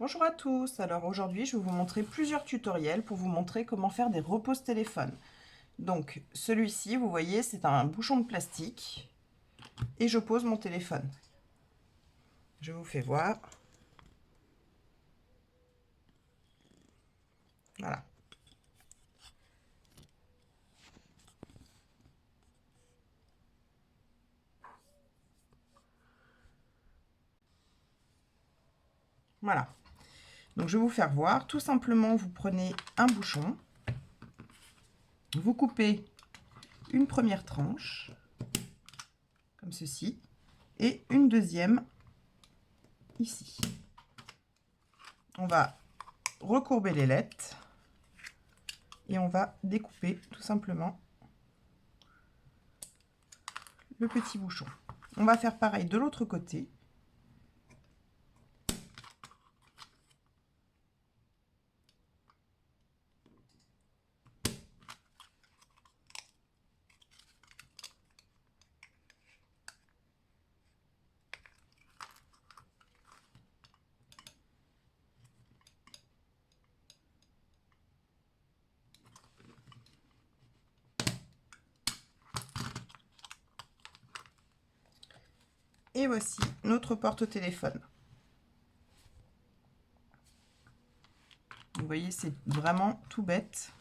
Bonjour à tous, alors aujourd'hui je vais vous montrer plusieurs tutoriels pour vous montrer comment faire des repose téléphone. Donc celui-ci, vous voyez, c'est un bouchon de plastique et je pose mon téléphone. Je vous fais voir. Voilà. Voilà. Donc je vais vous faire voir. Tout simplement, vous prenez un bouchon, vous coupez une première tranche, comme ceci, et une deuxième ici. On va recourber les lettres et on va découper tout simplement le petit bouchon. On va faire pareil de l'autre côté. Et voici notre porte-téléphone. Vous voyez, c'est vraiment tout bête,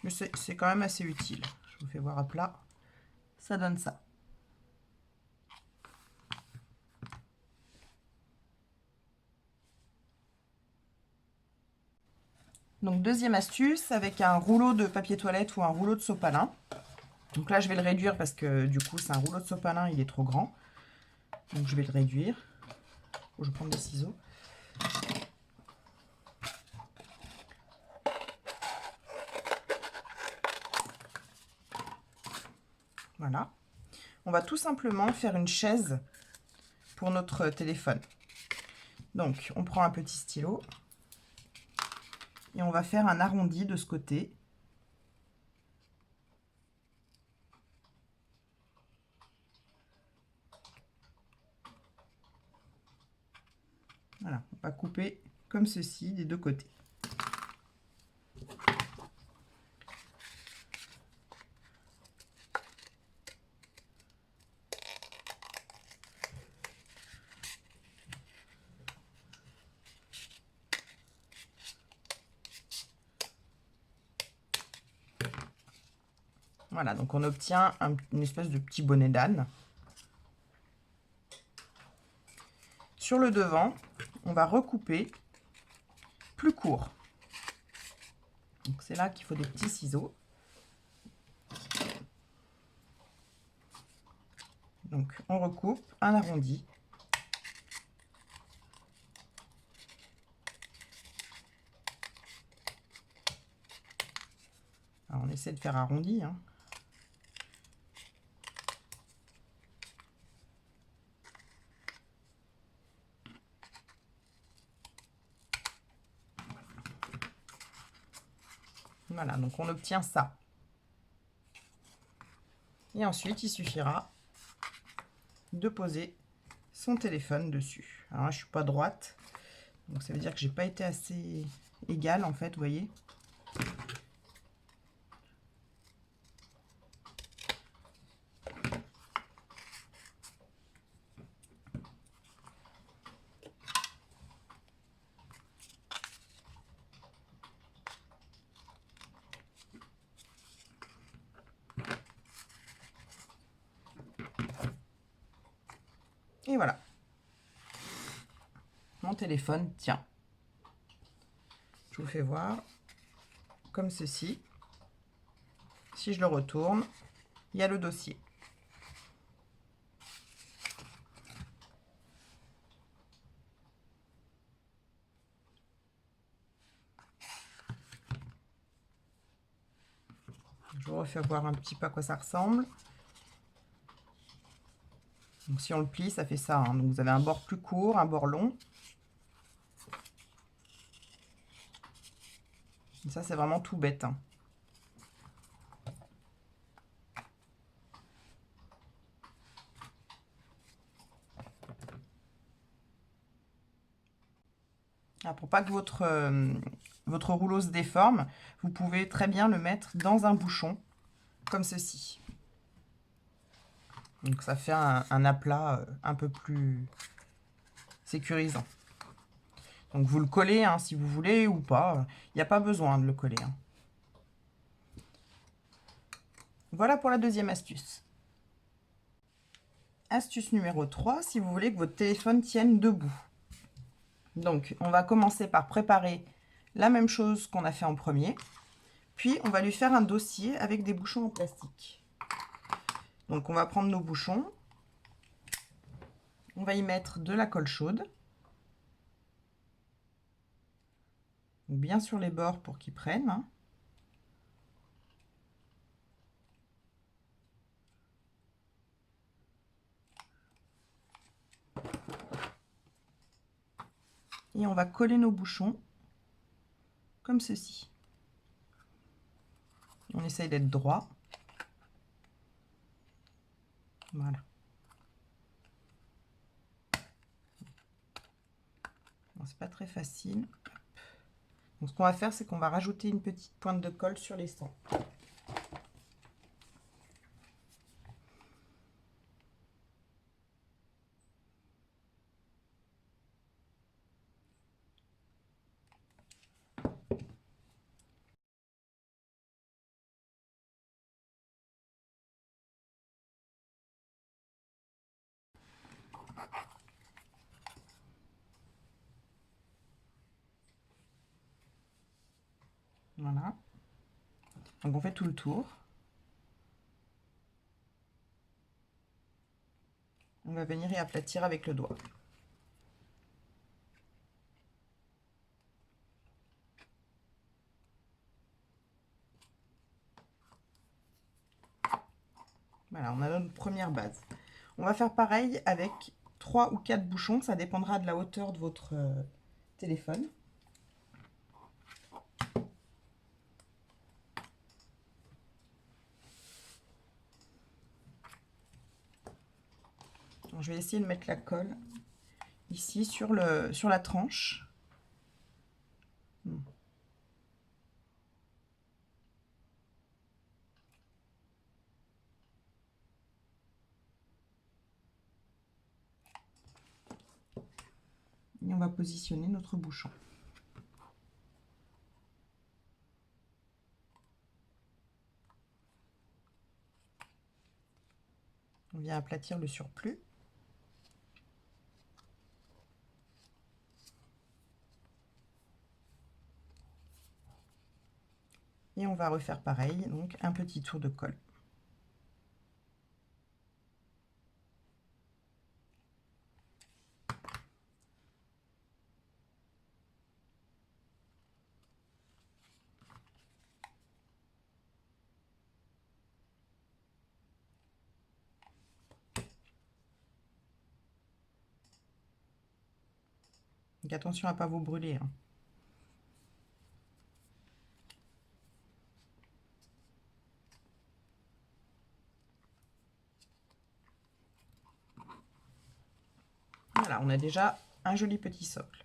mais c'est quand même assez utile. Je vous fais voir à plat, ça donne ça. Donc deuxième astuce, avec un rouleau de papier toilette ou un rouleau de sopalin. Donc là, je vais le réduire parce que du coup, c'est un rouleau de sopalin, il est trop grand. Donc je vais le réduire. Je vais prendre des ciseaux. Voilà. On va tout simplement faire une chaise pour notre téléphone. Donc, on prend un petit stylo et on va faire un arrondi de ce côté. Voilà, on va couper comme ceci des deux côtés. Voilà, donc on obtient une espèce de petit bonnet d'âne. Sur le devant, on va recouper plus court. Donc c'est là qu'il faut des petits ciseaux. Donc on recoupe un arrondi. Alors on essaie de faire arrondi, hein. Voilà, donc on obtient ça. Et ensuite, il suffira de poser son téléphone dessus. Alors là, je suis pas droite, donc ça veut dire que j'ai pas été assez égale en fait, vous voyez. Et voilà. Mon téléphone tient. Je vous fais voir comme ceci. Si je le retourne, il y a le dossier. Je vous refais voir un petit peu à quoi ça ressemble. Donc si on le plie, ça fait ça, hein. Donc vous avez un bord plus court, un bord long. Et ça, c'est vraiment tout bête, hein. Alors, pour pas que votre rouleau se déforme, vous pouvez très bien le mettre dans un bouchon, comme ceci. Donc ça fait un aplat un peu plus sécurisant. Donc vous le collez hein, si vous voulez ou pas. Il n'y a pas besoin de le coller. Hein. Voilà pour la deuxième astuce. Astuce numéro 3, si vous voulez que votre téléphone tienne debout. Donc on va commencer par préparer la même chose qu'on a fait en premier. Puis on va lui faire un dossier avec des bouchons en plastique. Donc on va prendre nos bouchons. On va y mettre de la colle chaude. Bien sur les bords pour qu'ils prennent. Hein. Et on va coller nos bouchons comme ceci. On essaye d'être droit. Voilà. C'est pas très facile. Donc, ce qu'on va faire, c'est qu'on va rajouter une petite pointe de colle sur les centres. Voilà. Donc on fait tout le tour. On va venir y aplatir avec le doigt. Voilà, on a notre première base. On va faire pareil avec 3 ou 4 bouchons, ça dépendra de la hauteur de votre téléphone. Donc, je vais essayer de mettre la colle ici sur la tranche. Et on va positionner notre bouchon. On vient aplatir le surplus. Et on va refaire pareil, donc un petit tour de colle. Donc attention à ne pas vous brûler. Hein. Voilà, on a déjà un joli petit socle.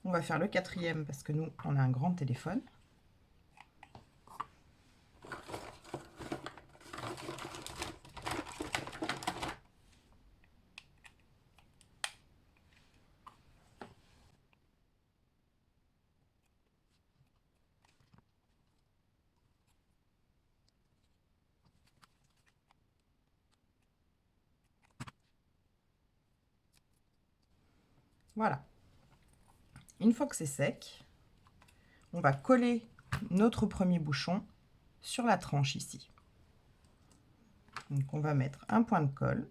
On va faire le quatrième parce que nous, on a un grand téléphone. Voilà. Une fois que c'est sec, on va coller notre premier bouchon sur la tranche ici. Donc on va mettre un point de colle.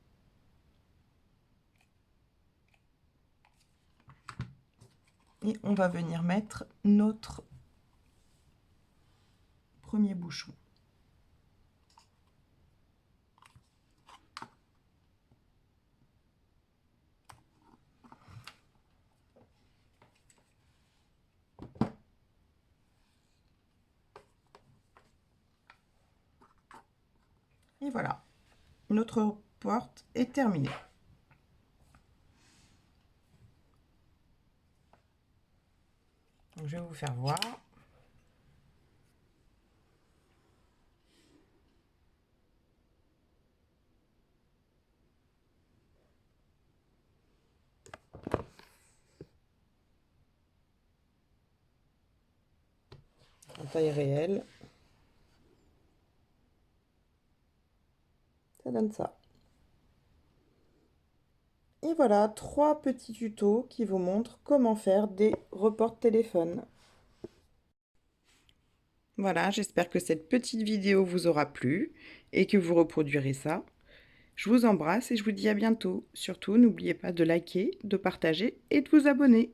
Et on va venir mettre notre premier bouchon. Et voilà, notre porte est terminée. Donc, je vais vous faire voir. En taille réelle. Ça donne ça. Et voilà, 3 petits tutos qui vous montrent comment faire des reports téléphone. Voilà, j'espère que cette petite vidéo vous aura plu et que vous reproduirez ça. Je vous embrasse et je vous dis à bientôt. Surtout, n'oubliez pas de liker, de partager et de vous abonner.